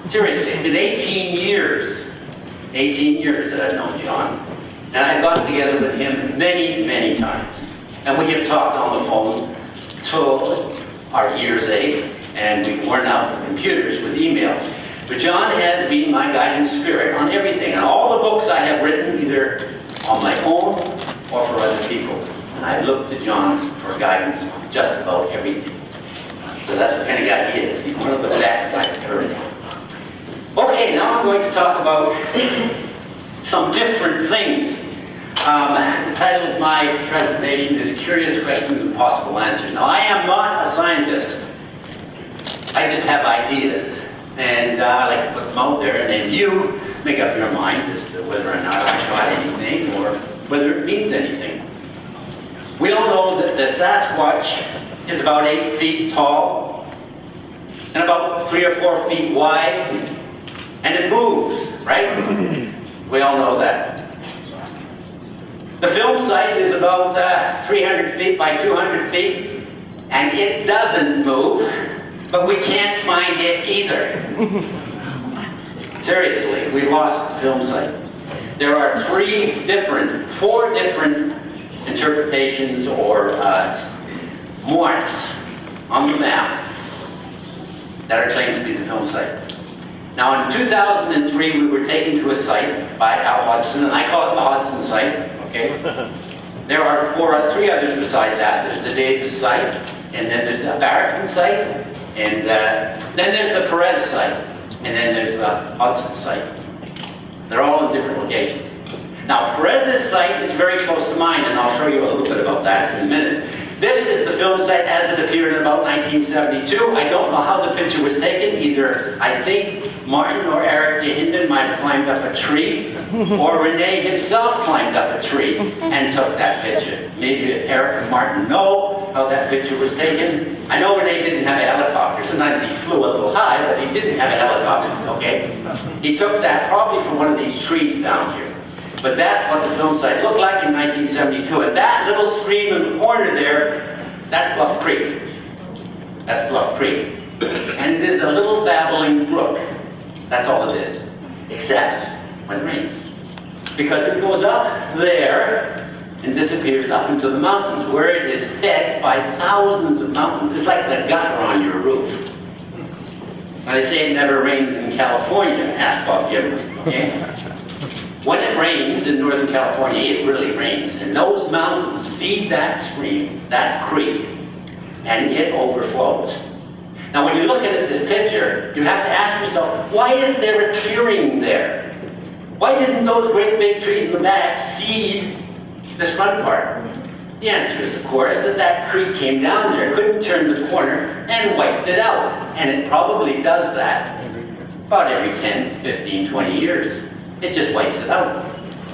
Seriously, it's been 18 years. 18 years that I've known John. And I've gotten together with him many, many times. And we have talked on the phone till our ears ache, and we've worn out the computers with email. But John has been my guiding spirit on everything. And all the books I have written, either on my own or for other people. And I've looked to John for guidance on just about everything. So that's the kind of guy he is. He's one of the best I've heard of. Okay, now I'm going to talk about some different things. The title of my presentation is Curious Questions and Possible Answers. Now, I am not a scientist. I just have ideas. And I like to put them out there, and then you make up your mind as to whether or not I got anything or whether it means anything. We all know that the Sasquatch is about 8 feet tall and about 3 or 4 feet wide, and it moves, right? We all know that. The film site is about 300 feet by 200 feet, and it doesn't move, but we can't find it either. Seriously, we lost the film site. There are 4 different interpretations or marks on the map that are claimed to be the film site. Now, in 2003, we were taken to a site by Al Hodgson, and I call it the Hodgson site, okay? There are 3 others beside that. There's the Davis site, and then there's the Barrington site, and then there's the Perez site, and then there's the Hodgson site. They're all in different locations. Now, Perez's site is very close to mine, and I'll show you a little bit about that in a minute. This is the film site as it appeared in about 1972. I don't know how the picture was taken. Either, I think, Martin or Eric DeHinden might have climbed up a tree, or Rene himself climbed up a tree and took that picture. Maybe if Eric and Martin know how that picture was taken. I know Rene didn't have a helicopter. Sometimes he flew a little high, but he didn't have a helicopter, okay? He took that probably from one of these trees down here. But that's what the film site looked like in 1972. And that little stream in the corner there, that's Bluff Creek. That's Bluff Creek. And it is a little babbling brook. That's all it is. Except when it rains. Because it goes up there and disappears up into the mountains, where it is fed by thousands of mountains. It's like the gutter on your roof. When they say it never rains in California, ask Bob Gimlin, okay? When it rains in Northern California, it really rains. And those mountains feed that stream, that creek, and it overflows. Now, when you look at this picture, you have to ask yourself, why is there a clearing there? Why didn't those great big trees in the back seed this front part? The answer is, of course, that creek came down there, couldn't turn the corner, and wiped it out. And it probably does that about every 10, 15, 20 years. It just wipes it out.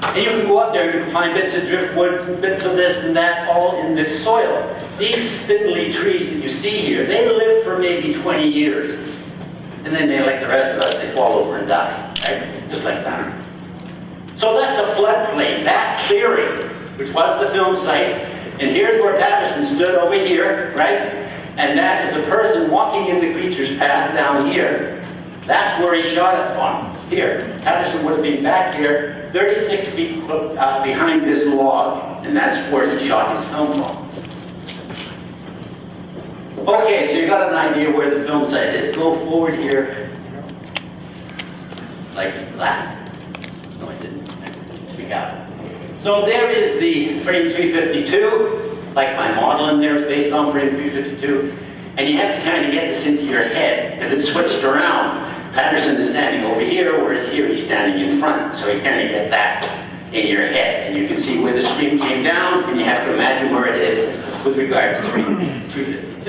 And you can go up there and you can find bits of driftwood and bits of this and that all in this soil. These spindly trees that you see here, they live for maybe 20 years. And then they, like the rest of us, they fall over and die. Right? Just like that. So that's a floodplain. That clearing, which was the film site, and here's where Patterson stood over here, right? And that is the person walking in the creature's path down here. That's where he shot it from. Here. Patterson would have been back here, 36 feet behind this log, and that's where he shot his film from. Okay, so you got an idea where the film site is. Go forward here, like that. No, I didn't. Speak out. So there is the frame 352, like my model in there is based on frame 352, and you have to kind of get this into your head, because it's switched around. Patterson is standing over here, whereas here he's standing in front. So you kind of get that in your head. And you can see where the stream came down, and you have to imagine where it is with regard to 352.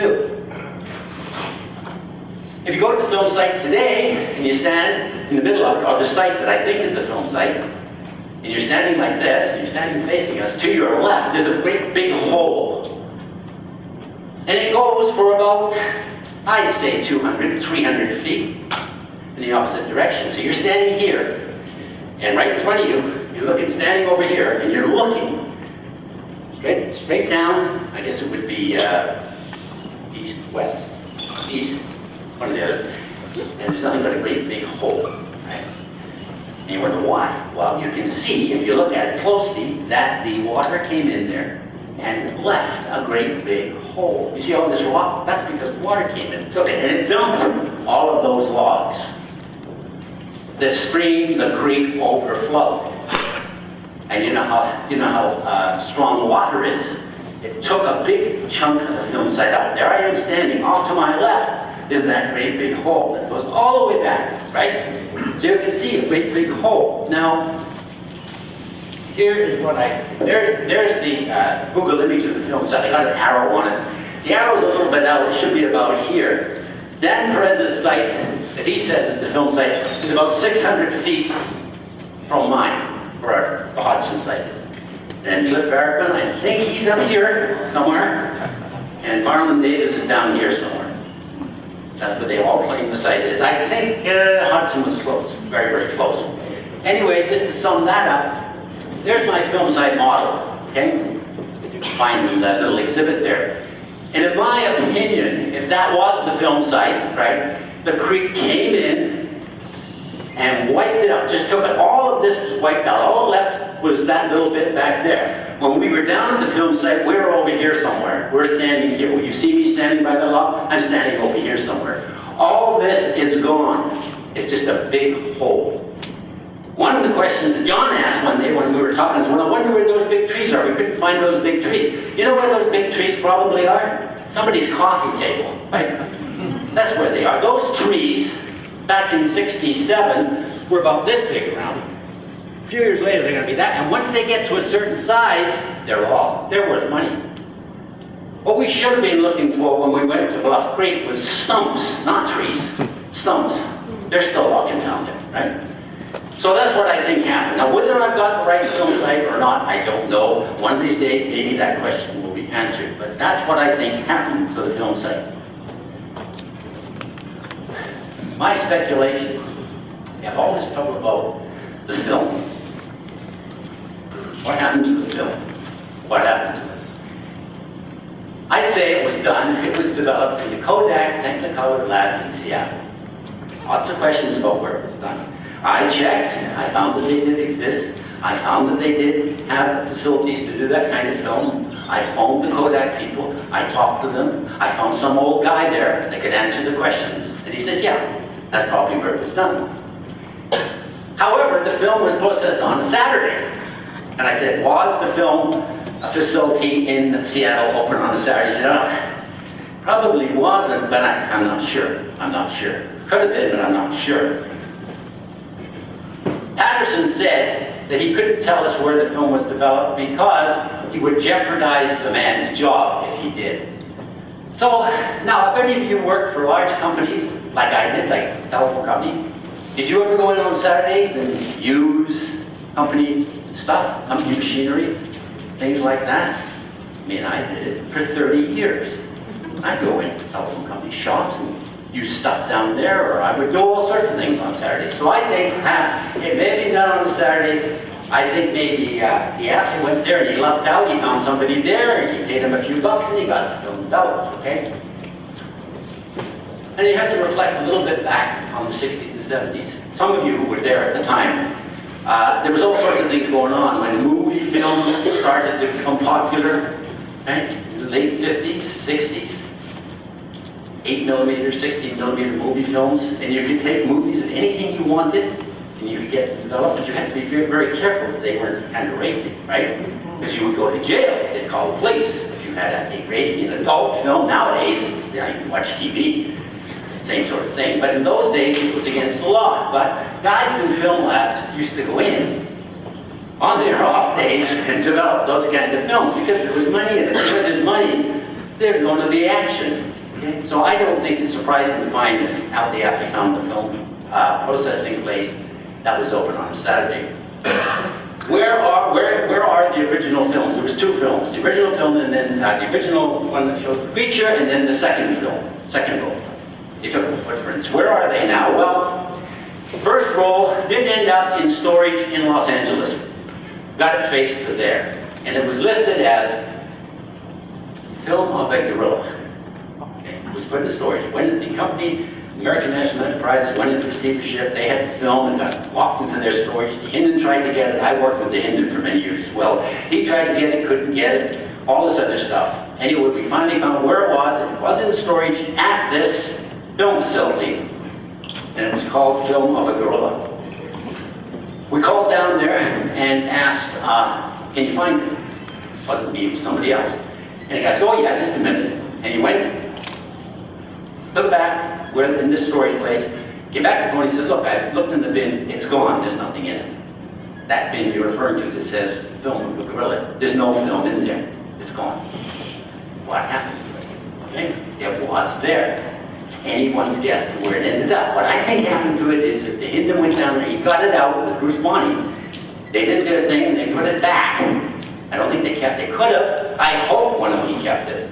If you go to the film site today, and you stand in the middle of it, or the site that I think is the film site, and you're standing like this, and you're standing facing us, to your left, there's a great big hole. And it goes for about, I'd say 200, 300 feet. In the opposite direction. So you're standing here, and right in front of you, you're looking, standing over here, and you're looking straight down. I guess it would be east, west, east, one or the other. and there's nothing but a great big hole, right? And you wonder why? Well, you can see, if you look at it closely, that the water came in there and left a great big hole. You see all this rock? That's because water came in, took it, and it dumped all of those logs. The stream, the creek overflowed. And you know how strong water is. It took a big chunk of the film site out. There I am standing. Off to my left is that great big hole that goes all the way back, right? So you can see a great big hole. Now, here is what there's the Google image of the film site. I got an arrow on it. The arrow's a little bit out. It should be about here. Dan Perez's site, that he says is the film site, is about 600 feet from mine, where the Hodgson site is. And Cliff Barracon, I think he's up here somewhere. And Marlon Davis is down here somewhere. That's what they all claim the site is. I think Hudson was close, very, very close. Anyway, just to sum that up, there's my film site model, okay? You can find that little exhibit there. And in my opinion, if that was the film site, right, the creek came in and wiped it out, just took it, all of this was wiped out, all left was that little bit back there. When we were down at the film site, we were over here somewhere. We're standing here. When you see me standing by the log, I'm standing over here somewhere. All this is gone. It's just a big hole. One of the questions that John asked one day when we were talking is, well, I wonder where those big trees are. We couldn't find those big trees. You know where those big trees probably are? Somebody's coffee table, right? That's where they are. Those trees, back in '67, were about this big around. A few years later, they're going to be that. And once they get to a certain size, they're worth money. What we should have been looking for when we went to Bluff Creek was stumps, not trees. Stumps. They're still logging down there, right? So that's what I think happened. Now, whether I've got the right film site or not, I don't know. One of these days, maybe that question will be answered. But that's what I think happened to the film site. My speculations. We have all this trouble about the film. What happened to the film? What happened to it? I say it was done. It was developed in the Kodak Technicolor lab in Seattle. Lots of questions about where it was done. I checked, I found that they did exist. I found that they did have facilities to do that kind of film. I phoned the Kodak people, I talked to them. I found some old guy there that could answer the questions. And he said, yeah, that's probably where it was done. However, the film was processed on a Saturday. And I said, was the film facility in Seattle open on a Saturday? He said, oh, probably wasn't, but I'm not sure. I'm not sure. Could have been, but I'm not sure. Patterson said that he couldn't tell us where the film was developed because he would jeopardize the man's job if he did. So, now, if any of you work for large companies, like I did, like a telephone company, did you ever go in on Saturdays and use company stuff, company machinery, things like that? I mean, I did it for 30 years. I'd go into telephone company shops and use stuff down there, or I would do all sorts of things on Saturday. So I think perhaps it may have been done on a Saturday. I think maybe, he went there and he lucked out, he found somebody there, and he paid him a few bucks and he got the film developed, okay? And you have to reflect a little bit back on the 60s and 70s. Some of you who were there at the time. There was all sorts of things going on when movie films started to become popular, right? In the late 50s, 60s. 8mm, 16mm movie films, and you could take movies of anything you wanted, and you could get them developed, but you had to be very careful that they weren't kind of racy, right? Because you would go to jail, they'd call the police if you had a racy and adult film. Nowadays, it's, you can watch TV, same sort of thing, but in those days, it was against the law. But guys in film labs used to go in on their off days and develop those kind of films, because there was money in it. Because there's money, there's going to be action. Okay? So I don't think it's surprising to find that out they actually found the film processing place that was open on a Saturday. Where are the original films? There was two films. The original film, and then the original one that shows the creature, and then the second film, second roll. They took the footprints. Where are they now? Well, the first roll did end up in storage in Los Angeles. Got it traced to there. And it was listed as film of a gorilla. Okay. It was put in storage. When the company American National Enterprises went into receivership. They had to film and got locked into their storage. The Hindon tried to get it. I worked with the Hindon for many years as well. He tried to get it, couldn't get it, all this other stuff. Anyway, we finally found where it was, and it was in storage at this film facility, and it was called Film of a Gorilla. We called down there and asked, can you find it? It wasn't me, it was somebody else. And the guy said, oh yeah, just a minute. And he went, looked back, we're in this storage place, came back to the phone, he said, look, I looked in the bin, it's gone, there's nothing in it. That bin you're referring to that says Film of a Gorilla, there's no film in there, it's gone. What happened to it? Okay, it was there. It's anyone's guess to where it ended up. What I think happened to it is that the Hindon went down there, he got it out with Bruce Bonney. They did their thing and they put it back. I don't think they kept it. They could have. I hope one of them kept it.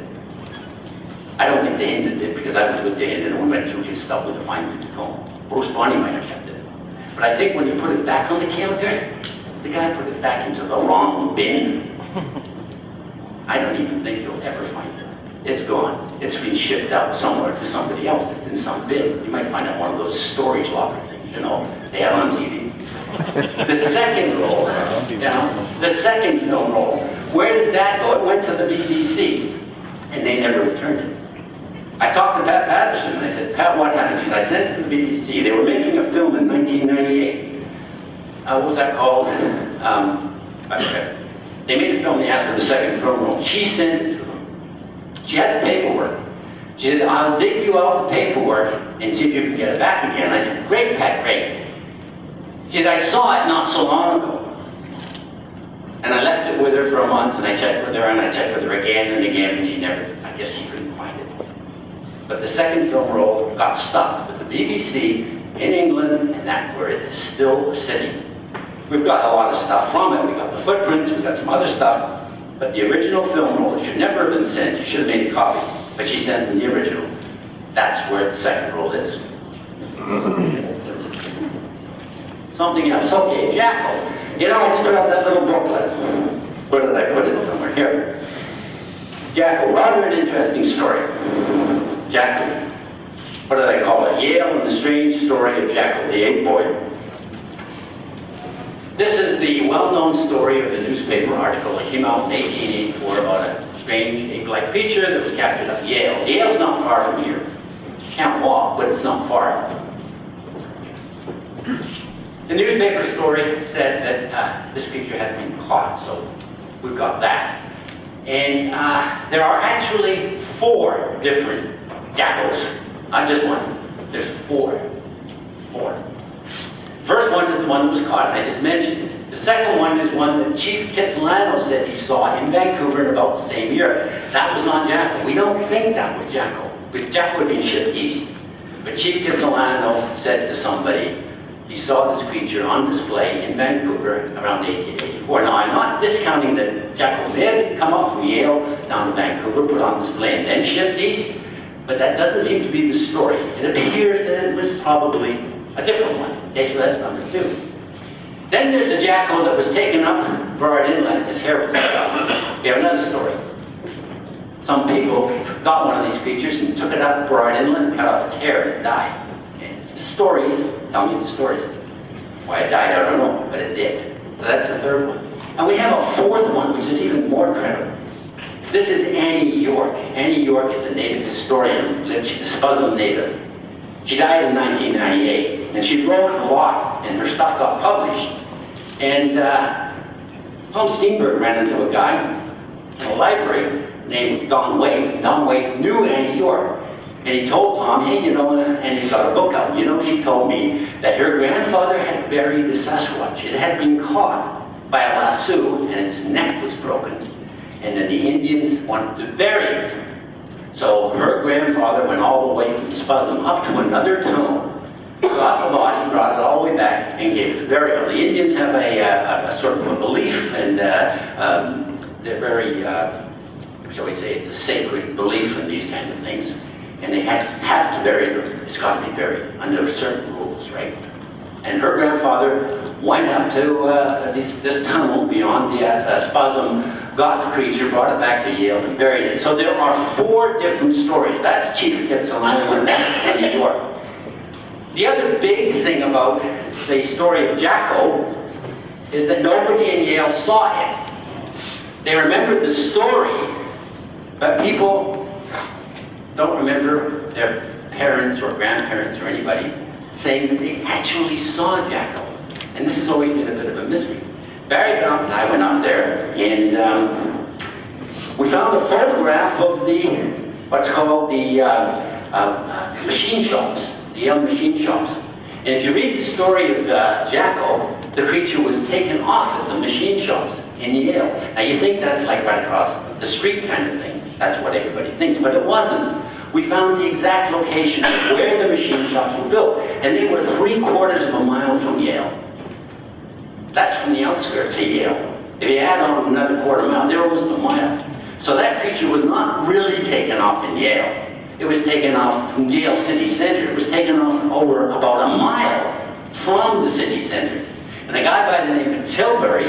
I don't think the Hindon did, because I was with the Hindon and we went through his stuff with the fine-tooth comb. Bruce Bonney might have kept it. But I think when you put it back on the counter, the guy put it back into the wrong bin. I don't even think you'll ever find it. It's gone. It's been shipped out somewhere to somebody else. It's in some bin. You might find it one of those storage locker things, you know, they have on TV. The second roll, the second film roll, where did that go? It went to the BBC, and they never returned it. I talked to Pat Patterson, and I said, Pat, what happened? And I sent it to the BBC. They were making a film in 1998. What was that called? They made a film, they asked for the second film roll. She sent it to them. She had the paperwork. She said, I'll dig you out the paperwork and see if you can get it back again. I said, great, Pat, great. She said, I saw it not so long ago. And I left it with her for a month, and I checked with her, and I checked with her again and again, and she never, I guess she couldn't find it. But the second film roll got stuck with the BBC in England, and that's where it is still sitting. We've got a lot of stuff from it. We've got the footprints, we've got some other stuff. But the original film roll should never have been sent. You should have made a copy. But she sent them the original. That's where the second roll is. Something else. Okay, Jackal. You know, I just put out that little booklet. Where did I put it? Somewhere here. Jackal, rather an interesting story. Jackal. What did I call it? Yale and the Strange Story of Jackal, the Ape Boy. This is the well-known story of the newspaper article that came out in 1884 about a strange ape-like creature that was captured at Yale. Yale's not far from here. You can't walk, but it's not far. The newspaper story said that this creature had been caught, so we've got that. And there are actually 4 different jackals, not just one. There's 4. First one is the one that was caught, and I just mentioned it. The second one is one that Chief Kitsilano said he saw in Vancouver in about the same year. That was not Jackal. We don't think that was Jackal, because Jackal had been shipped east. But Chief Kitsilano said to somebody, he saw this creature on display in Vancouver around 1884. Now, I'm not discounting that Jackal may have come up from Yale down to Vancouver, put on display, and then shipped east, but that doesn't seem to be the story. It appears that it was probably a different one. Okay, so that's number 2. Then there's a jackal that was taken up Burrard Inlet. His hair was cut off. We have another story. Some people got one of these creatures and took it up Burrard Inlet and cut off its hair and it died. And it's the stories, tell me the stories. Why it died, I don't know, but it did. So that's the third one. And we have a 4th one, which is even more credible. This is Annie York. Annie York is a native historian, she's a Spuzzum native. She died in 1998, and she wrote a lot, and her stuff got published. And Tom Steenberg ran into a guy in a library named Don Wade. Don Wade knew Annie York, and he told Tom, hey, you know, and he's got a book out, you know, she told me that her grandfather had buried a Sasquatch. It had been caught by a lasso, and its neck was broken, and then the Indians wanted to bury it. So her grandfather went all the way from Spuzzum up to another town, got the body, brought it all the way back, and gave it a burial. The Indians have a sort of a belief, and they're very, shall we say, it's a sacred belief in these kind of things. And they have to bury them. It's got to be buried under certain rules, right? And her grandfather went up to this tunnel beyond the Spuzzum, got the creature, brought it back to Yale, and buried it. So there are 4 different stories. That's Chief Kitsilano, and that's Annie York. The other big thing about the story of Jacko is that nobody in Yale saw it. They remembered the story, but people don't remember their parents or grandparents or anybody saying that they actually saw Jacko. And this has always been a bit of a mystery. Barry Gump and I went out there, and we found a photograph of what's called the machine shops, the Yale machine shops. And if you read the story of Jacko, the creature was taken off at the machine shops in Yale. Now you think that's like right across the street kind of thing. That's what everybody thinks, but it wasn't. We found the exact location of where the machine shops were built, and they were 3/4 of a mile from Yale. That's from the outskirts of Yale. If you add on another quarter mile, they're almost a mile. So that creature was not really taken off in Yale. It was taken off from Yale city center. It was taken off over about a mile from the city center. And a guy by the name of Tilbury,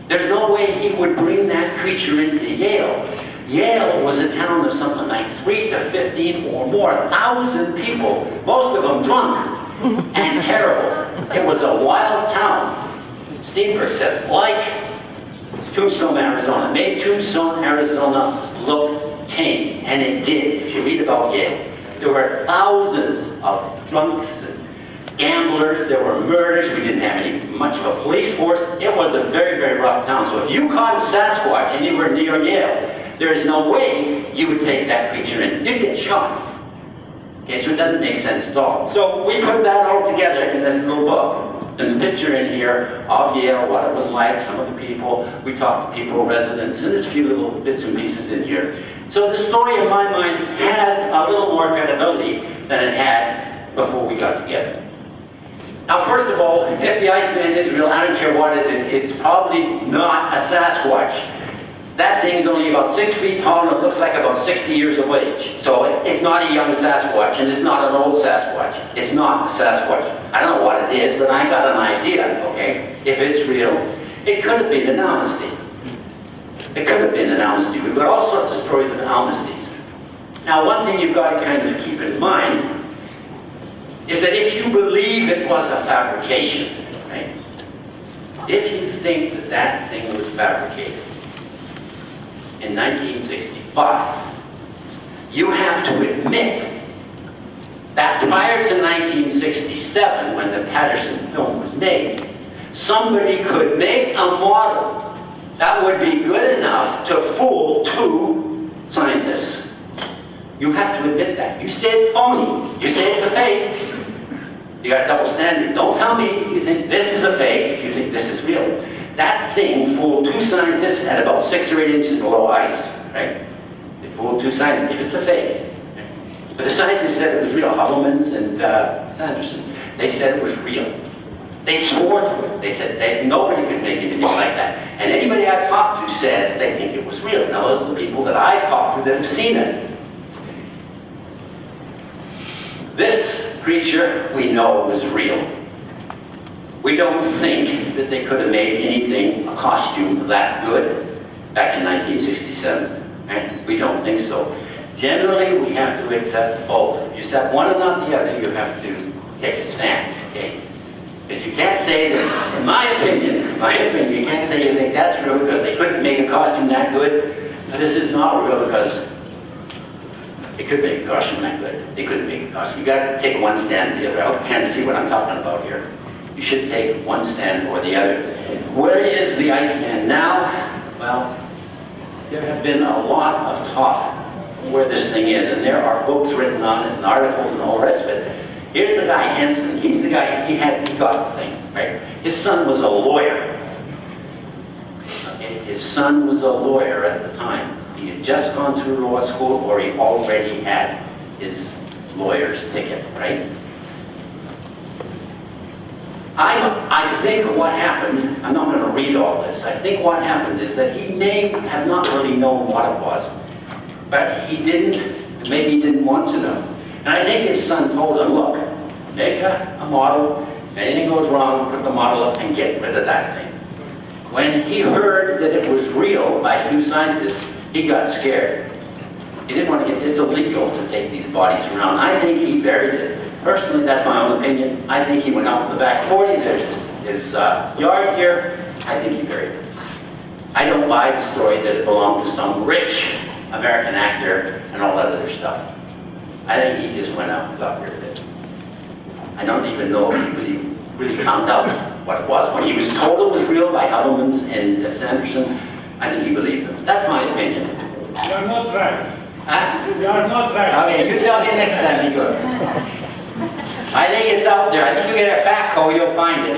there's no way he would bring that creature into Yale. Yale was a town of something like 3 to 15 or more thousand people, most of them drunk and terrible. It was a wild town. Steenberg says, like Tombstone, Arizona, made Tombstone, Arizona look tame, and it did. If you read about Yale, there were thousands of drunks and gamblers, there were murders, we didn't have much of a police force. It was a very, very rough town. So if you caught a Sasquatch anywhere near Yale, there is no way you would take that creature in. You'd get shot. Okay, so it doesn't make sense at all. So we put that all together in this little book. There's a picture in here of Yale, what it was like, some of the people. We talked to people, residents, and there's a few little bits and pieces in here. So the story, in my mind, has a little more credibility than it had before we got together. Now, first of all, if the Iceman is real, I don't care what it is, it's probably not a Sasquatch. That thing's only about 6 feet tall and it looks like about 60 years of age. So it's not a young Sasquatch and it's not an old Sasquatch. It's not a Sasquatch. I don't know what it is, but I got an idea, okay? If it's real, it could have been an amnesty. It could have been an amnesty. We've got all sorts of stories of amnesties. Now, one thing you've got to kind of keep in mind is that if you believe it was a fabrication, right? If you think that that thing was fabricated, in 1965, you have to admit that prior to 1967, when the Patterson film was made, somebody could make a model that would be good enough to fool 2 scientists. You have to admit that. You say it's phony. You say it's a fake. You got a double standard. Don't tell me you think this is a fake, you think this is real. That thing fooled 2 scientists at about 6 or 8 inches below ice, right? It fooled 2 scientists, if it's a fake. But the scientists said it was real, Hubblemans and Sanderson. They said it was real. They swore to it. They said nobody could make anything like that. And anybody I've talked to says they think it was real. Now those are the people that I've talked to that have seen it. This creature we know was real. We don't think that they could have made anything, a costume that good back in 1967. Right? We don't think so. Generally, we have to accept both. If you accept one and not the other, you have to take a stand, okay? Because you can't say that, in my opinion, you can't say you think that's real because they couldn't make a costume that good. This is not real because they could make a costume that good. They couldn't make a costume. You got to take one stand or the other. I hope you can see what I'm talking about here. You should take one stand or the other. Where is the Iceman now? Well, there have been a lot of talk where this thing is, and there are books written on it and articles and all the rest of it. Here's the guy, Hansen. He's the guy, he got the thing, right? His son was a lawyer. Okay? His son was a lawyer at the time. He had just gone through law school, or he already had his lawyer's ticket, right? I think what happened, I'm not going to read all this, I think what happened is that he may have not really known what it was, but he didn't, maybe he didn't want to know. And I think his son told him, look, make a model, if anything goes wrong, put the model up and get rid of that thing. When he heard that it was real by 2 scientists, he got scared. He didn't want to get, it's illegal to take these bodies around. I think he buried it. Personally, that's my own opinion. I think he went out in the back 40. There's his yard here. I think he buried it. I don't buy the story that it belonged to some rich American actor and all that other stuff. I think he just went out and got rid of it. I don't even know if he really found out what it was. When he was told it was real by Hellmans and Sanderson, I think he believed them. That's my opinion. You are not right. Huh? You are not right. Okay, you tell me next time you go. I think it's out there. I think you get a backhoe, you'll find it.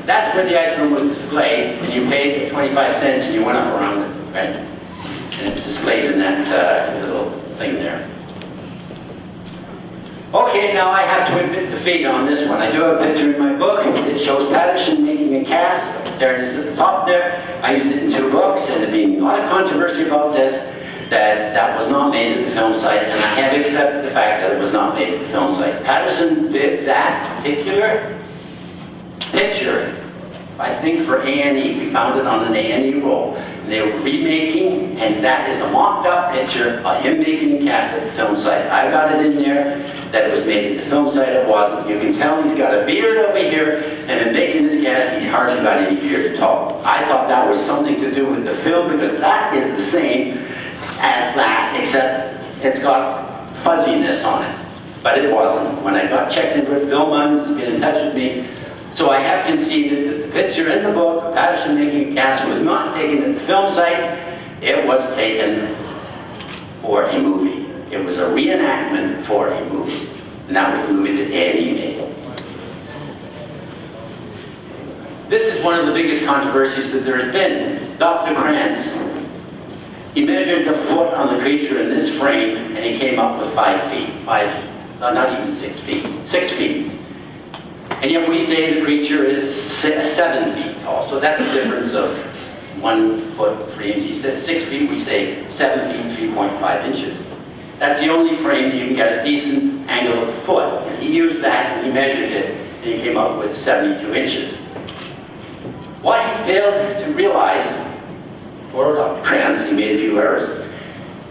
That's where the ice room was displayed, and you paid 25 cents and you went up around it, right? And it was displayed in that little thing there. Okay, now I have to admit defeat on this one. I do have a picture in my book. It shows Patterson making a cast. There it is at the top there. I used it in 2 books, and there's been a lot of controversy about this, that was not made at the film site, and I have accepted the fact that it was not made at the film site. Patterson did that particular picture, I think, for A&E. We found it on an A&E roll. They were remaking, and that is a mocked-up picture of him making a cast at the film site. I got it in there that it was made at the film site. It wasn't. You can tell he's got a beard over here, and in making this cast, he's hardly got any beard at all. I thought that was something to do with the film, because that is the same as that, except it's got fuzziness on it. But it wasn't. When I got checked in with Bill Munns to get in touch with me, so I have conceded that the picture in the book of Patterson making a cast was not taken at the film site. It was taken for a movie. It was a reenactment for a movie. And that was the movie that A&E made. This is one of the biggest controversies that there has been. Dr. Krantz, he measured the foot on the creature in this frame, and he came up with 5 feet. Not even 6 feet. 6 feet. And yet we say the creature is 7 feet tall. So that's a difference of 1 foot, 3 inches. He says 6 feet, we say 7 feet, 3.5 inches. That's the only frame that you can get a decent angle of the foot. And he used that, and he measured it, and he came up with 72 inches. What he failed to realize, or Dr. Krantz, he made a few errors,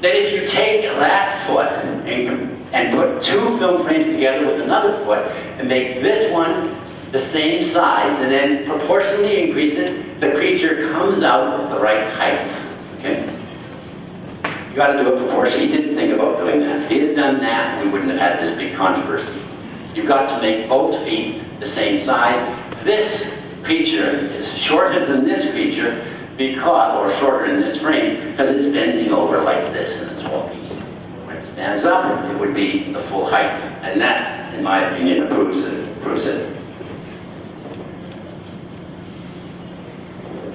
that if you take that foot and put 2 film frames together with another foot and make this one the same size and then proportionally increase it, the creature comes out at the right height. Okay? You got to do it proportionally. He didn't think about doing that. If he had done that, we wouldn't have had this big controversy. You've got to make both feet the same size. This creature is shorter than this creature because, or shorter in this frame, because it's bending over like this and it's walking. When it stands up, it would be the full height. And that, in my opinion, proves it.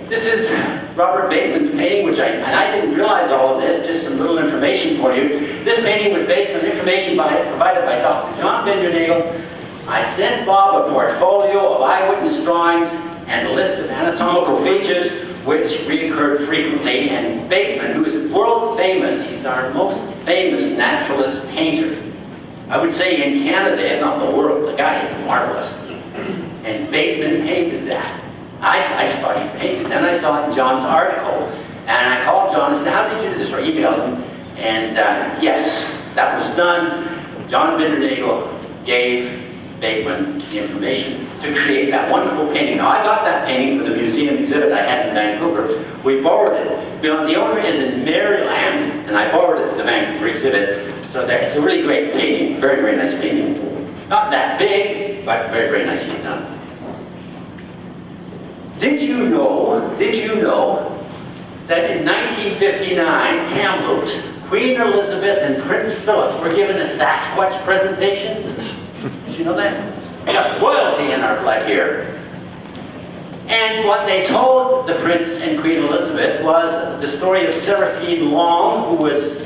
This is Robert Bateman's painting, and I didn't realize all of this, just some little information for you. This painting was based on information provided by Dr. John Bindernagel. I sent Bob a portfolio of eyewitness drawings and a list of anatomical features which reoccurred frequently, and Bateman, who is world famous, he's our most famous naturalist painter. I would say in Canada, if not the world. The guy is marvelous. And Bateman painted that. I just thought he painted it. Then I saw it in John's article, and I called John and said, how did you do this? Or emailed him, and yes, that was done. John Bindernagel gave Bateman the information to create that wonderful painting. Now, I got that painting for the museum exhibit I had in Vancouver. We borrowed it. The owner is in Maryland, and I borrowed it for the Vancouver exhibit. So it's a really great painting. Very, very nice painting. Not that big, but very, very nicely done. Did you know that in 1959, Kamloops, Queen Elizabeth and Prince Philip were given a Sasquatch presentation? Did you know that? We got royalty in our blood here. And what they told the Prince and Queen Elizabeth was the story of Seraphine Long, who was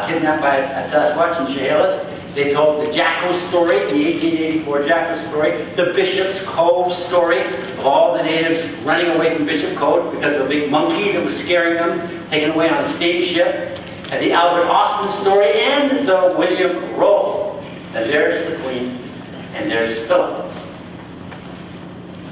kidnapped by a Sasquatch in Chehalis. They told the Jackal story, the 1884 Jackal story, the Bishop's Cove story of all the natives running away from Bishop Cove because of a big monkey that was scaring them, taken away on a steamship, and the Albert Austin story, and the William Roe. And there's the Queen, and there's Philip.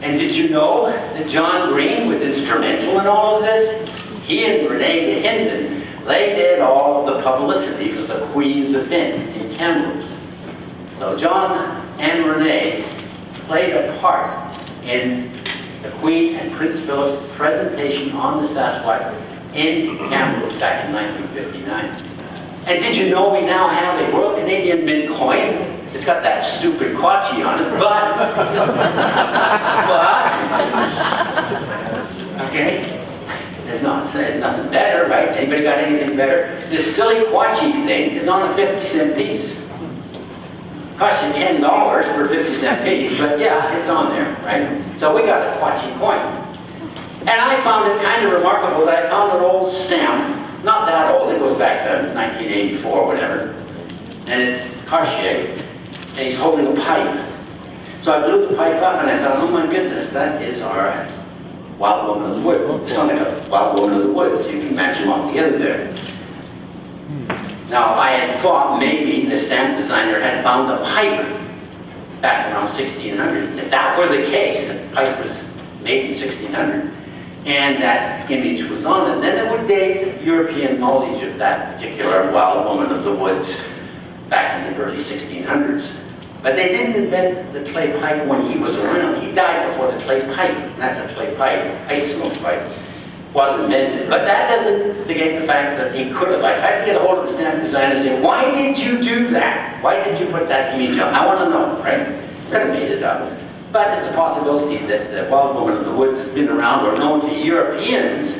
And did you know that John Green was instrumental in all of this? He and Renee Hinden, they did all the publicity for the Queen's event in Kamloops. So John and Renee played a part in the Queen and Prince Philip's presentation on the Sasquatch in Kamloops back in 1959. And did you know we now have a Royal Canadian Mint coin? It's got that stupid Quachi on it, okay, there's nothing better, right? Anybody got anything better? This silly Quachi thing is on a 50-cent piece. Cost you $10 for a 50-cent piece, but yeah, it's on there, right? So we got a Quachi coin. And I found it kind of remarkable that I found an old stamp, not that old, it goes back to 1984 or whatever, and it's Cartier, and he's holding a pipe. So I blew the pipe up and I thought, oh my goodness, that is our Wild Woman of the Woods. It's not like a Wild Woman of the Woods, you can match them all together there. Now, I had thought maybe the stamp designer had found a pipe back around 1600. If that were the case, the pipe was made in 1600, and that image was on it, then it would date European knowledge of that particular Wild Woman of the Woods back in the early 1600s. But they didn't invent the clay pipe when he was around. He died before the clay pipe, and that's a clay pipe, ice smoke pipe. Wasn't invented. But that doesn't negate the fact that he could have. I tried to get a hold of the stamp designer and say, why did you do that? Why did you put that image on? I want to know, right? Could have made it up. But it's a possibility that the Wild Woman of the Woods has been around or known to Europeans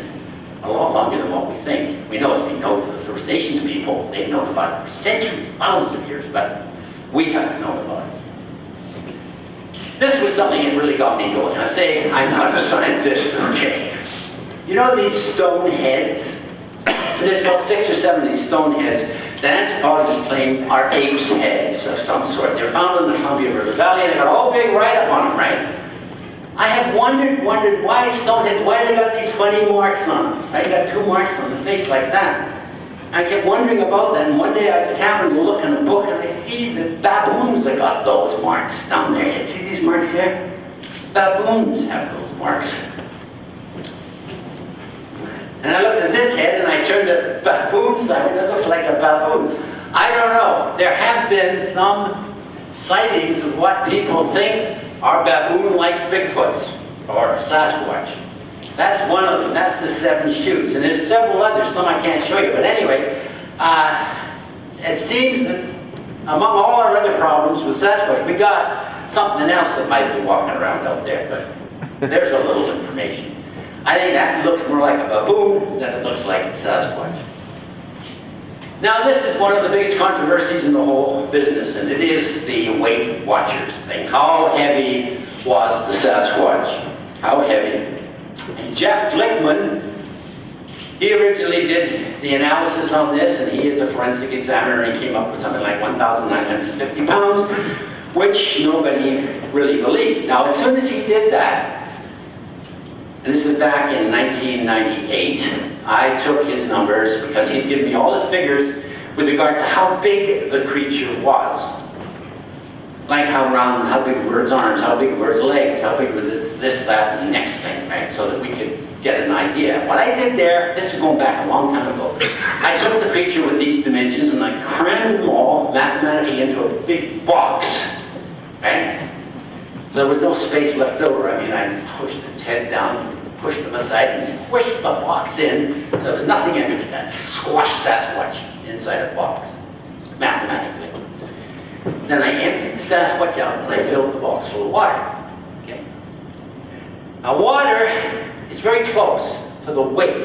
a lot longer than what we think. We know it's been known to the First Nations people. They've known about it for centuries, thousands of years, but we haven't known about it. This was something that really got me going. I say, I'm not a scientist, okay? You know these stone heads? There's about 6 or 7 of these stone heads that anthropologists claim are apes' heads of some sort. They're found in the Columbia River Valley and they got all big write-up on them, right? I have wondered why stone heads, why they got these funny marks on them. I got 2 marks on the face like that. I kept wondering about that, and one day I just happened to look in a book and I see that baboons have got those marks down there. See these marks here? Baboons have those marks. And I looked at this head and I turned the baboon side and it looks like a baboon. I don't know. There have been some sightings of what people think are baboon-like Bigfoots or Sasquatch. That's one of them. That's the 7 shoots. And there's several others, some I can't show you. But anyway, it seems that among all our other problems with Sasquatch, we got something else that might be walking around out there. But there's a little information. I think that looks more like a baboon than it looks like a Sasquatch. Now this is one of the biggest controversies in the whole business, and it is the Weight Watchers thing. How heavy was the Sasquatch? How heavy? And Jeff Glickman, he originally did the analysis on this, and he is a forensic examiner, and he came up with something like 1,950 pounds, which nobody really believed. Now as soon as he did that, and this is back in 1998, I took his numbers because he'd given me all his figures with regard to how big the creature was. Like how round, how big were its arms, how big were its legs, how big was its this, that, and the next thing, right? So that we could get an idea. What I did there, this is going back a long time ago, I took the creature with these dimensions and I crammed them all mathematically into a big box, right? There was no space left over. I mean, I pushed its head down, pushed them aside, and squished the box in. There was nothing in it. That squashed Sasquatch inside a box, mathematically. Then I emptied the Sasquatch out and I filled the box full of water. Okay. Now, water is very close to the weight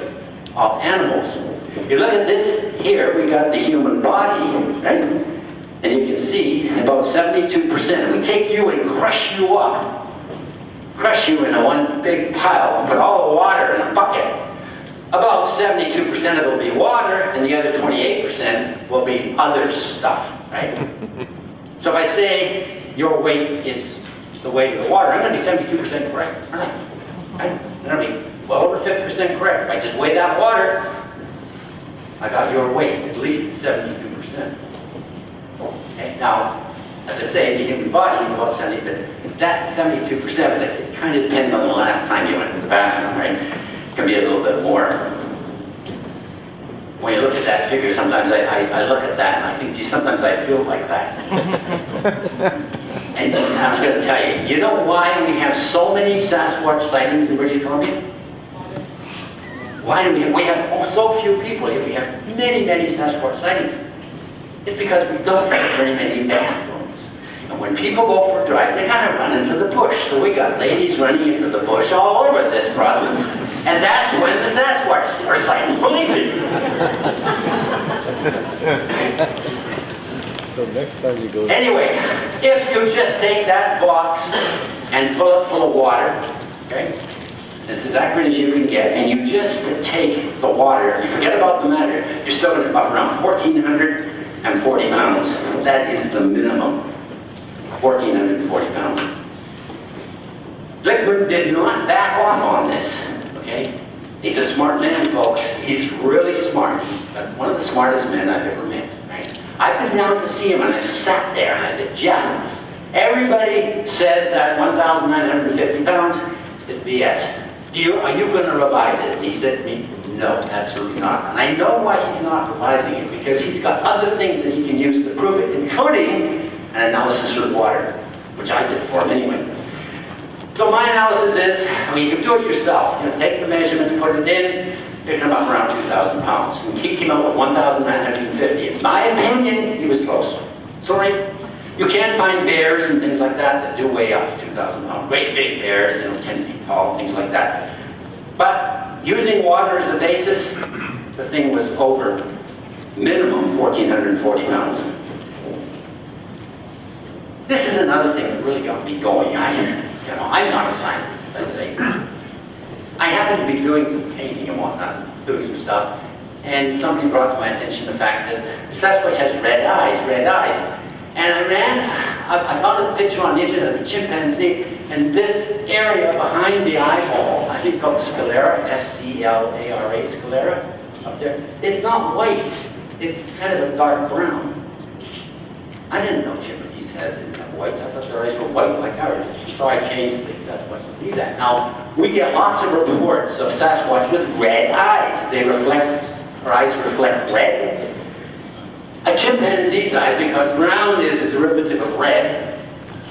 of animals. If you look at this here, we got the human body, right? And you can see about 72%. We take you and crush you up. Crush you into one big pile and put all the water in a bucket. About 72% of it will be water, and the other 28% will be other stuff, right? So if I say your weight is the weight of the water, I'm going to be 72% correct, aren't I? Right? I'm going to be well over 50% correct. If I just weigh that water, I got your weight, at least 72%. Okay, now, as I say, the human body is about 70, but that 72%, but it kind of depends on the last time you went to the bathroom, right? It can be a little bit more. when you look at that figure, sometimes I look at that and I think, gee, sometimes I feel like that. And I was going to tell you, you know why we have so many Sasquatch sightings in British Columbia? Why do we have so few people here? We have many, many Sasquatch sightings. It's because we don't have very many bathrooms. And when people go for a drive, they gotta run into the bush. So we got ladies running into the bush all over this province. And that's when the Sasquatch are sighted, believe me. So next time you go... Anyway, if you just take that box and fill it full of water, okay? It's as accurate as you can get, and you just take the water, you forget about the matter, you're still going to about around 1,440 pounds. That is the minimum. 1,440 pounds. Glickman did not back off on this, okay? He's a smart man, folks. He's really smart. He's one of the smartest men I've ever met, right? I've been down to see him, and I've sat there, and I said, Jeff, everybody says that 1,950 pounds is BS. Are you going to revise it? And he said to me, no, absolutely not. And I know why he's not revising it, because he's got other things that he can use to prove it, including an analysis of the water, which I did for him anyway. So my analysis is, I mean, you can do it yourself. You know, take the measurements, put it in, they come up around 2,000 pounds. And he came out with 1,950. In my opinion, he was close. Sorry. You can find bears and things like that do weigh up to 2,000 pounds. Great big bears, 10 feet tall, things like that. But using water as a basis, the thing was over minimum 1,440 pounds. This is another thing that really got me going. I'm not a scientist, as I say. I happen to be doing some painting and whatnot, doing some stuff, and somebody brought to my attention the fact that Sasquatch has red eyes. And I found a picture on the internet of a chimpanzee, and this area behind the eyeball, I think it's called sclera, S-C-L-A-R-A, sclera, up there. It's not white, it's kind of a dark brown. I didn't know chimpanzees didn't have white. I thought their eyes were white like ours. So I changed things. That's what to do that. Now, we get lots of reports of Sasquatch with red eyes. Her eyes reflect red. A chimpanzee's eyes, because brown is a derivative of red,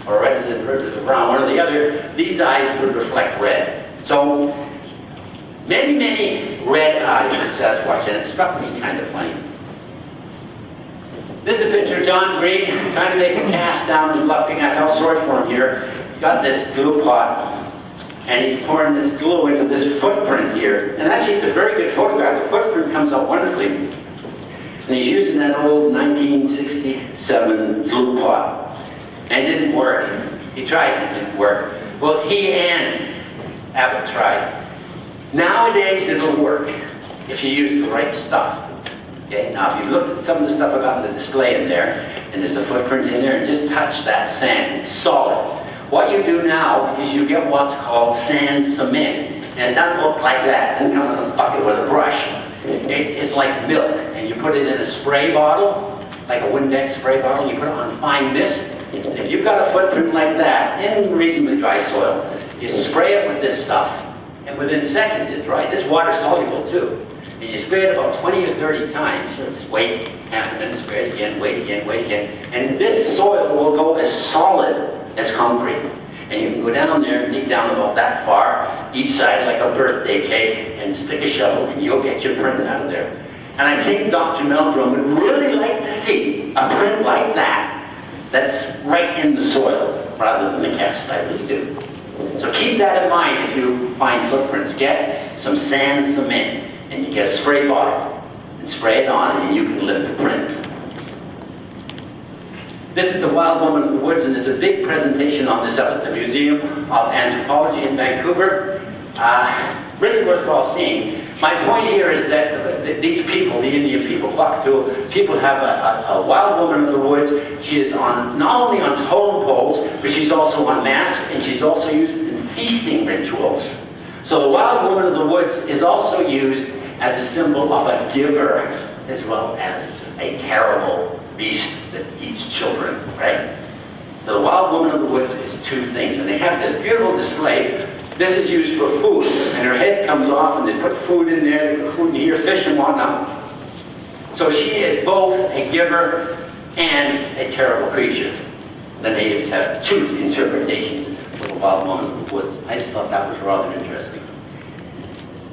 or red is a derivative of brown, one or the other, these eyes would reflect red. So, many red eyes in Sasquatch, and it struck me kind of funny. This is a picture of John Green trying to make a cast down in Bluffing. I felt sorry for him here. He's got this glue pot, and he's pouring this glue into this footprint here. And actually, it's a very good photograph. The footprint comes out wonderfully. And he's using that old 1967 glue pot. And it didn't work. He tried it, it didn't work. Both he and Abbott tried. Nowadays, it'll work if you use the right stuff. Okay, now if you look at some of the stuff I got on the display in there, and there's a footprint in there, and just touch that sand, it's solid. What you do now is you get what's called sand cement, and it doesn't look like that. It doesn't come in a bucket with a brush. It's like milk, and you put it in a spray bottle, like a Windex spray bottle, and you put it on fine mist. And if you've got a footprint like that, in reasonably dry soil, you spray it with this stuff, and within seconds it dries. It's water soluble too. And you spray it about 20 or 30 times. So just wait half a minute, spray it again, wait again, wait again. And this soil will go as solid as concrete. And you can go down there and dig down about that far, each side like a birthday cake, and stick a shovel, and you'll get your print out of there. And I think Dr. Meldrum would really like to see a print like that, that's right in the soil, rather than the cast. I really do. So keep that in mind if you find footprints. Get some sand cement, and you get a spray bottle, and spray it on, and you can lift the print. This is the Wild Woman of the Woods, and there's a big presentation on this up at the Museum of Anthropology in Vancouver. Really worthwhile seeing. My point here is that these people, the Indian people, Wakatu, people have a Wild Woman of the Woods. She is on not only on totem poles, but she's also on masks, and she's also used in feasting rituals. So the Wild Woman of the Woods is also used as a symbol of a giver, as well as a terrible beast that eats children, right? So the Wild Woman of the Woods is two things, and they have this beautiful display. This is used for food, and her head comes off, and they put food in there, they put food in here, fish and whatnot. So she is both a giver and a terrible creature. The natives have two interpretations of a wild woman in the woods. I just thought that was rather interesting.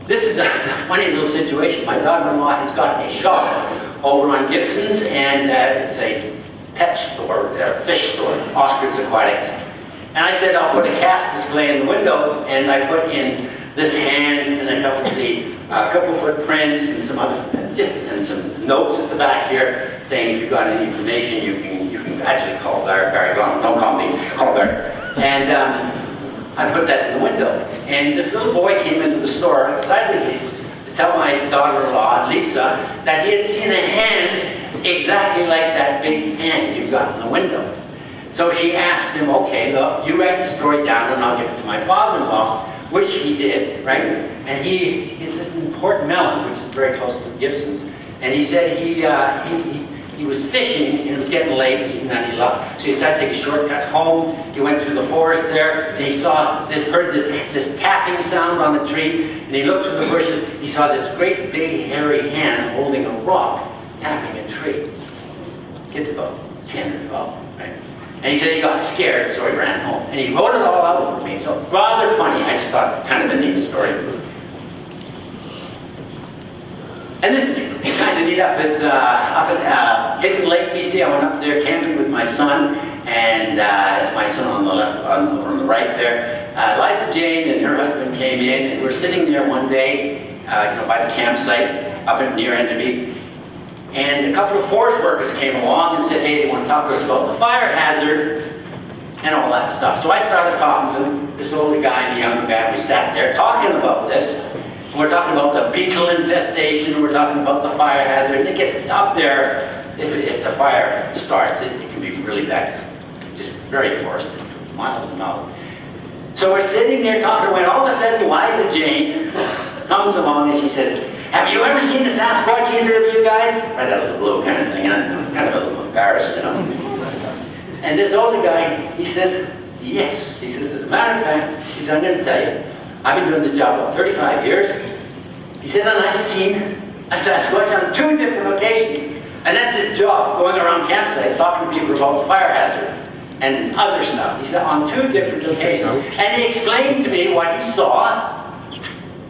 This is a funny little situation. My daughter-in-law has got a shop over on Gibson's, and it's a pet store, a fish store, Oscar's Aquatics. And I said, I'll put a cast display in the window, and I put in this hand and a couple footprints and some other, and some notes at the back here saying if you've got any information, you can actually call Barry. Don't call me, call Barry. And I put that in the window. And this little boy came into the store excitedly to tell my daughter-in-law, Lisa, that he had seen a hand exactly like that big hand you've got in the window. So she asked him, okay, look, you write the story down and I'll give it to my father-in-law, which he did, right? And he's this in Port Mellon, which is very close to Gibson's. And he said he was fishing and it was getting late, and he left. So he decided to take a shortcut home. He went through the forest there, and he saw heard this tapping sound on a tree, and he looked through the bushes. He saw this great big hairy hand holding a rock, tapping a tree. Kid's about 10 or 12, right? And he said he got scared, so he ran home. And he wrote it all out for me. So rather funny. I just thought kind of a neat story. And this is kind of neat up at Hidden Lake, BC. I went up there camping with my son, and it's my son on the left, on the right there. Liza Jane and her husband came in, and we're sitting there one day, by the campsite up near Enderby. And a couple of forest workers came along and said, hey, they want to talk to us about the fire hazard and all that stuff. So I started talking to them, this older guy and the younger guy. We sat there talking about this. And we're talking about the beetle infestation. We're talking about the fire hazard. And it gets up there, if the fire starts, it can be really bad. It's just very forested, miles and miles. So we're sitting there talking, when all of a sudden Liza Jane comes along and she says, have you ever seen the Sasquatch either of you guys? Right out of the blue kind of thing. I'm kind of a little embarrassed, And this older guy, he says, yes. He says, as a matter of fact, he said, I'm going to tell you, I've been doing this job about 35 years. He said, and I've seen a Sasquatch on 2 different occasions. And that's his job, going around campsites, talking to people about the fire hazard and other stuff. He said, on 2 different occasions. And he explained to me what he saw.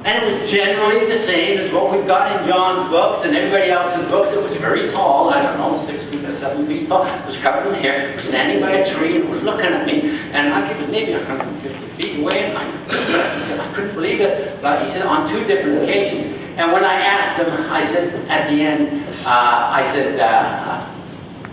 And it was generally the same as what we've got in John's books and everybody else's books. It was very tall, I don't know, 6 feet or 7 feet tall. It was covered in hair. It was standing by a tree and it was looking at me. And it was maybe 150 feet away. And I couldn't believe it. But he said, on 2 different occasions. And when I asked him, I said, at the end,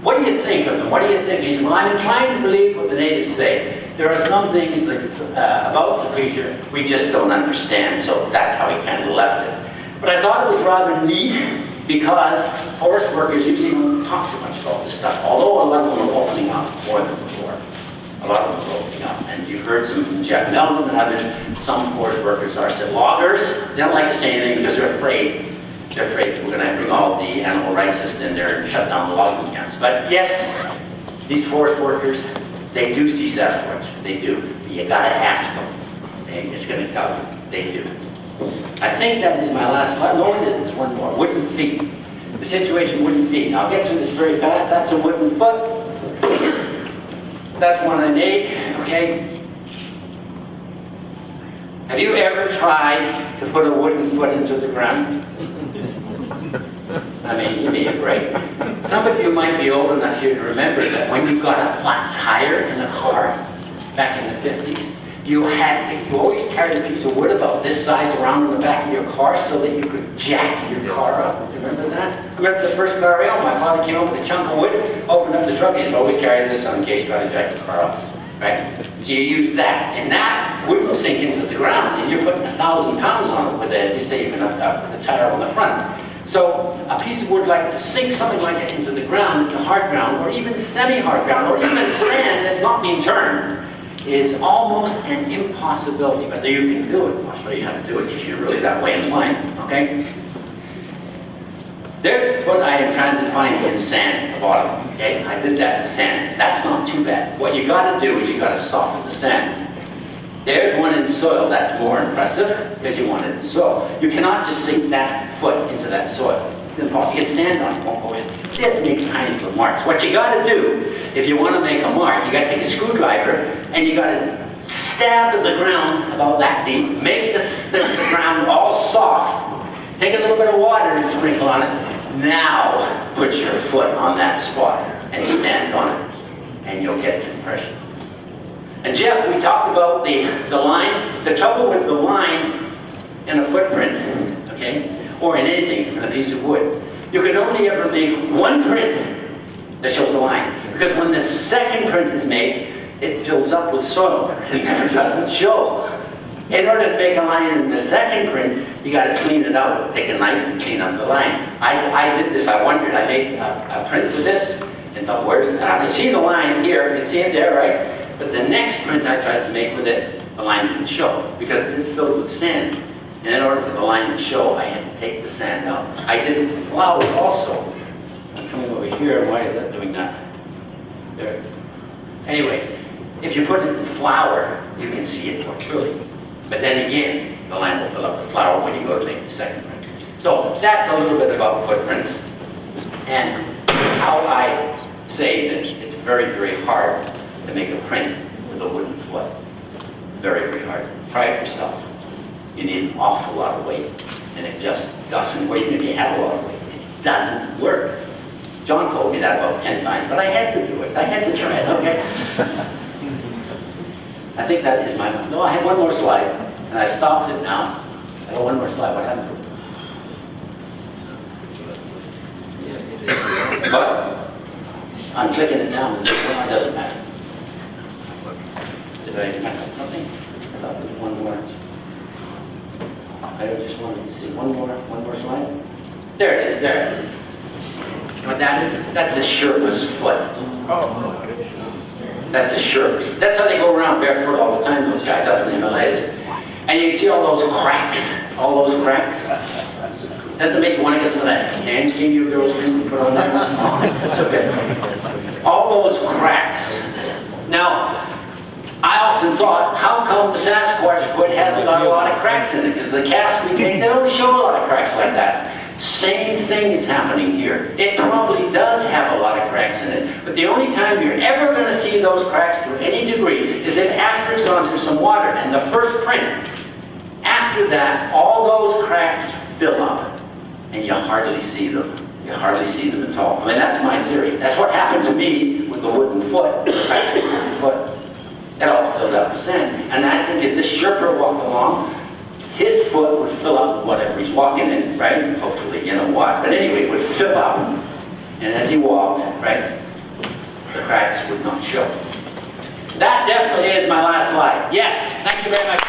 what do you think of them? What do you think? He said, well, I'm inclined to believe what the natives say. There are some things about the creature we just don't understand, so that's how he kind of left it. But I thought it was rather neat because forest workers usually don't talk too much about this stuff, although a lot of them are opening up more than before. A lot of them are opening up. And you've heard some from Jeff Melvin and others. Some forest workers are loggers. They don't like to say anything because they're afraid. They're afraid that we're going to have to bring all the animal rights system in there and shut down the logging camps. But yes, these forest workers, they do see Sasquatch. They do. But you got to ask them. They're just going to tell you. They do. I think that is my last slide. No, it isn't. There's one more. Wooden feet. The situation wooden feet. I'll get through this very fast. That's a wooden foot. That's one I made. Okay. Have you ever tried to put a wooden foot into the ground? I mean, give me a break. Some of you might be old enough here to remember that when you got a flat tire in a car back in the 50s, you always carried a piece of wood about this size around in the back of your car so that you could jack your car up. Remember that? I remember the first car I owned. My father came home with a chunk of wood, opened up the truck, and he always carry this in case you got to jack your car up. Right? So you use that, and that wouldn't sink into the ground, and you're putting 1,000 pounds on it with it, you say you're going to put a tire on the front. So a piece of wood like to sink something like that into the ground, into hard ground, or even semi-hard ground, or even sand that's not being turned, is almost an impossibility. But you can do it. I'll show you how to do it if you're really that way inclined. Okay? There's the foot I am trying to find in sand at the bottom. Okay? I did that in sand. That's not too bad. What you got to do is you got to soften the sand. There's one in soil. That's more impressive because you want it in soil. You cannot just sink that foot into that soil. impossible. You can stand on it, it won't go in. This makes tiny little marks. What you got to do, if you want to make a mark, you got to take a screwdriver and you got to stab the ground about that deep, make the ground all soft, take a little bit of water and sprinkle on it. Now put your foot on that spot and stand on it, and you'll get the impression. And Jeff, we talked about the line. The trouble with the line in a footprint, okay, or in anything, in a piece of wood, you can only ever make one print that shows the line. Because when the second print is made, it fills up with soil. It never doesn't show. In order to make a line in the second print, you got to clean it out. Take a knife and clean up the line. I did this. I wondered. I made a print with this, and thought, where's that? I can see the line here. You can see it there, right? But the next print I tried to make with it, the line didn't show because it's filled with sand. And in order for the line to show, I had to take the sand out. I did it with flowers also. I'm coming over here. Why is that doing that? There. Anyway, if you put it in flour, you can see it more clearly. But then again, the line will fill up with flour when you go to make the second print. So that's a little bit about footprints and how I say that it's very, very hard to make a print with a wooden foot. Very, very hard. Try it yourself. You need an awful lot of weight, and it just doesn't work. Even if you have a lot of weight, it doesn't work. John told me that about 10 times, but I had to do it. I had to try it, okay? I think that is my... No, I had one more slide, and I stopped it now. I got one more slide. What happened? But I'm clicking it down. It doesn't matter. Did I mess up something? I thought there was one more. I just wanted to see one more slide. There it is. There it is. You know what that is? That's a Sherpa's foot. Oh, that's a Sherpa's. That's how they go around barefoot all the time, those guys up in the Himalayas. And you can see all those cracks. All those cracks. Does it make you want to get some of that hand cream you girls recently put on there? Oh, that's okay. All those cracks. Now, I often thought, how come the Sasquatch foot hasn't got a lot of cracks in it? Because the casts we take, they don't show a lot of cracks like that. Same thing is happening here. It probably does have a lot of cracks in it, but the only time you're ever going to see those cracks to any degree is if after it's gone through some water. And the first print, after that, all those cracks fill up, and you hardly see them. You hardly see them at all. I mean, that's my theory. That's what happened to me with the wooden foot, the crack in the wooden foot. It all filled up with sand. And I think as this Sherpa walked along, his foot would fill up with whatever he's walking in, right? Hopefully, you know what. But anyway, it would fill up. And as he walked, right, the cracks would not show. That definitely is my last slide. Yes, thank you very much.